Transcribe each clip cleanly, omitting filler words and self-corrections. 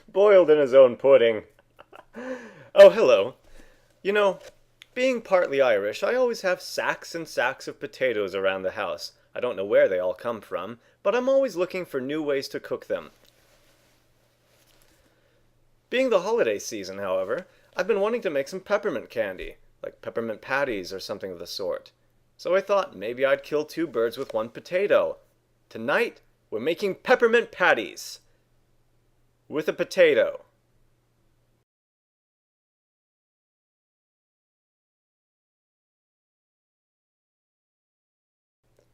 Boiled in his own pudding. Oh, hello. You know, being partly Irish, I always have sacks and sacks of potatoes around the house. I don't know where they all come from, but I'm always looking for new ways to cook them. Being the holiday season, however, I've been wanting to make some peppermint candy, like peppermint patties or something of the sort. So I thought maybe I'd kill two birds with one potato. Tonight, we're making peppermint patties with a potato.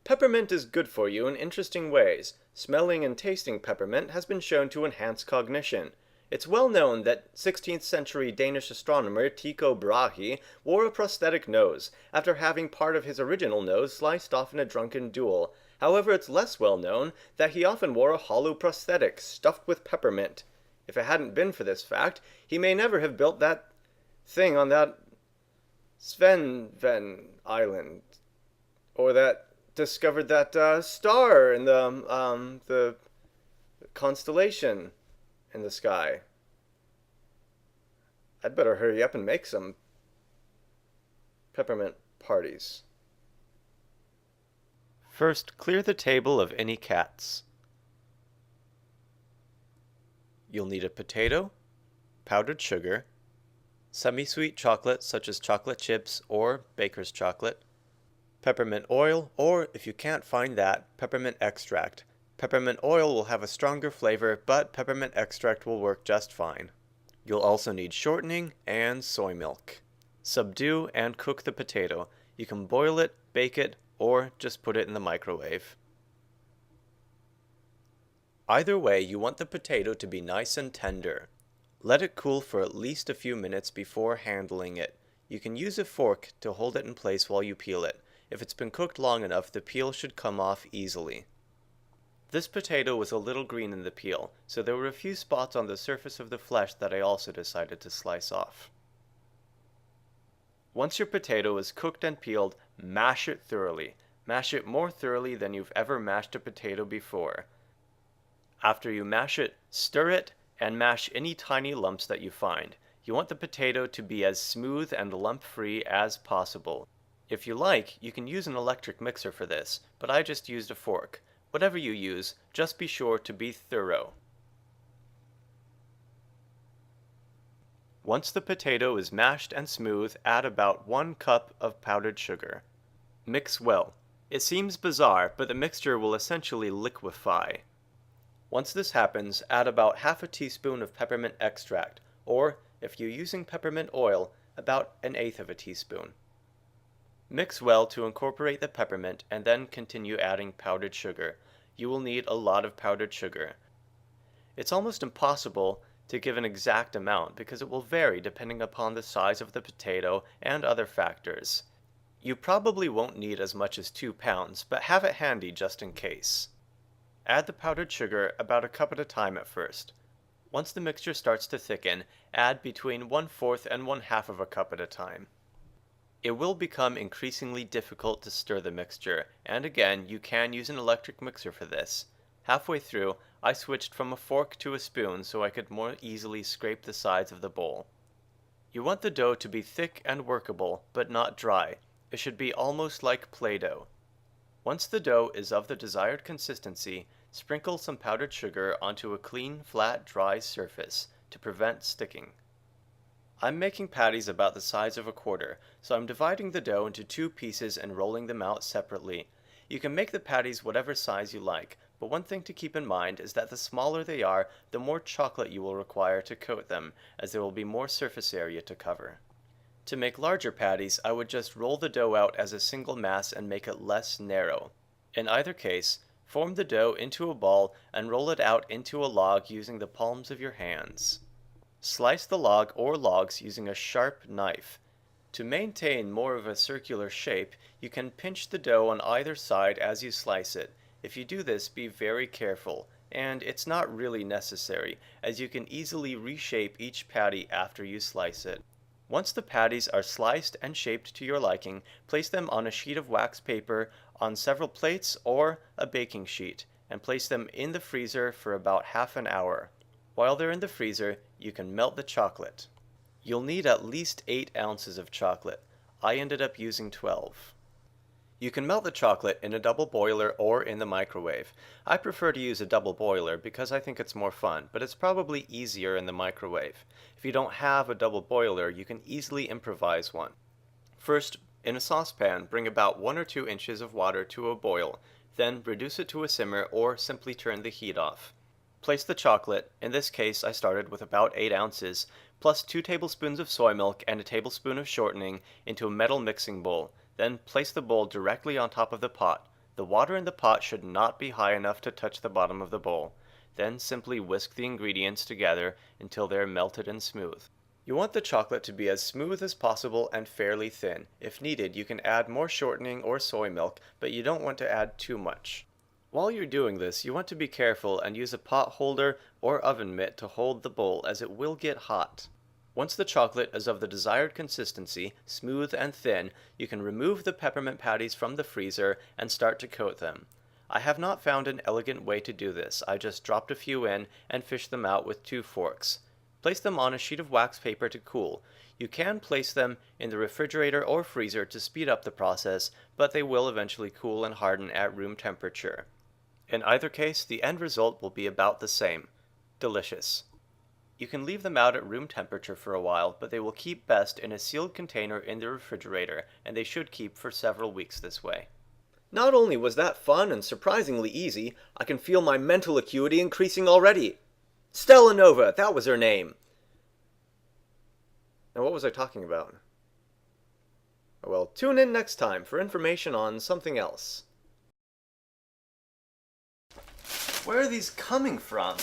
Peppermint is good for you in interesting ways. Smelling and tasting peppermint has been shown to enhance cognition. It's well known that 16th century Danish astronomer Tycho Brahe wore a prosthetic nose after having part of his original nose sliced off in a drunken duel. However, it's less well known that he often wore a hollow prosthetic stuffed with peppermint. If it hadn't been for this fact, he may never have built that thing on that Svenven island, or that discovered that star in the constellation in the sky. I'd better hurry up and make some peppermint parties. First, clear the table of any cats. You'll need a potato, powdered sugar, semi-sweet chocolate such as chocolate chips or baker's chocolate, peppermint oil, or if you can't find that, peppermint extract. Peppermint oil will have a stronger flavor, but peppermint extract will work just fine. You'll also need shortening and soy milk. Subdue and cook the potato. You can boil it, bake it, or just put it in the microwave. Either way, you want the potato to be nice and tender. Let it cool for at least a few minutes before handling it. You can use a fork to hold it in place while you peel it. If it's been cooked long enough, the peel should come off easily. This potato was a little green in the peel, so there were a few spots on the surface of the flesh that I also decided to slice off. Once your potato is cooked and peeled, mash it thoroughly. Mash it more thoroughly than you've ever mashed a potato before. After you mash it, stir it, and mash any tiny lumps that you find. You want the potato to be as smooth and lump-free as possible. If you like, you can use an electric mixer for this, but I just used a fork. Whatever you use, just be sure to be thorough. Once the potato is mashed and smooth, add about 1 cup of powdered sugar. Mix well. It seems bizarre, but the mixture will essentially liquefy. Once this happens, add about half a teaspoon of peppermint extract, or, if you're using peppermint oil, about 1/8 teaspoon. Mix well to incorporate the peppermint and then continue adding powdered sugar. You will need a lot of powdered sugar. It's almost impossible to give an exact amount because it will vary depending upon the size of the potato and other factors. You probably won't need as much as 2 pounds, but have it handy just in case. Add the powdered sugar about a cup at a time at first. Once the mixture starts to thicken, add between 1/4 and 1/2 cup at a time. It will become increasingly difficult to stir the mixture, and again, you can use an electric mixer for this. Halfway through, I switched from a fork to a spoon so I could more easily scrape the sides of the bowl. You want the dough to be thick and workable, but not dry. It should be almost like Play-Doh. Once the dough is of the desired consistency, sprinkle some powdered sugar onto a clean, flat, dry surface to prevent sticking. I'm making patties about the size of a quarter, so I'm dividing the dough into 2 pieces and rolling them out separately. You can make the patties whatever size you like, but one thing to keep in mind is that the smaller they are, the more chocolate you will require to coat them, as there will be more surface area to cover. To make larger patties, I would just roll the dough out as a single mass and make it less narrow. In either case, form the dough into a ball and roll it out into a log using the palms of your hands. Slice the log or logs using a sharp knife. To maintain more of a circular shape, you can pinch the dough on either side as you slice it. If you do this, be very careful, and it's not really necessary, as you can easily reshape each patty after you slice it. Once the patties are sliced and shaped to your liking, place them on a sheet of wax paper, on several plates, or a baking sheet. and place them in the freezer for about half an hour. While they're in the freezer, you can melt the chocolate. You'll need at least 8 ounces of chocolate. I ended up using 12. You can melt the chocolate in a double boiler or in the microwave. I prefer to use a double boiler because I think it's more fun, but it's probably easier in the microwave. If you don't have a double boiler, you can easily improvise one. First, in a saucepan, bring about 1 or 2 inches of water to a boil, then reduce it to a simmer or simply turn the heat off. Place the chocolate, in this case I started with about 8 ounces, plus 2 tablespoons of soy milk and a tablespoon of shortening into a metal mixing bowl. Then place the bowl directly on top of the pot. The water in the pot should not be high enough to touch the bottom of the bowl. Then simply whisk the ingredients together until they are melted and smooth. You want the chocolate to be as smooth as possible and fairly thin. If needed, you can add more shortening or soy milk, but you don't want to add too much. While you're doing this, you want to be careful and use a pot holder or oven mitt to hold the bowl, as it will get hot. Once the chocolate is of the desired consistency, smooth and thin, you can remove the peppermint patties from the freezer and start to coat them. I have not found an elegant way to do this. I just dropped a few in and fished them out with 2 forks. Place them on a sheet of wax paper to cool. You can place them in the refrigerator or freezer to speed up the process, but they will eventually cool and harden at room temperature. In either case, the end result will be about the same. Delicious. You can leave them out at room temperature for a while, but they will keep best in a sealed container in the refrigerator, and they should keep for several weeks this way. Not only was that fun and surprisingly easy, I can feel my mental acuity increasing already. Stella Nova, that was her name. Now what was I talking about? Well, tune in next time for information on something else. Where are these coming from?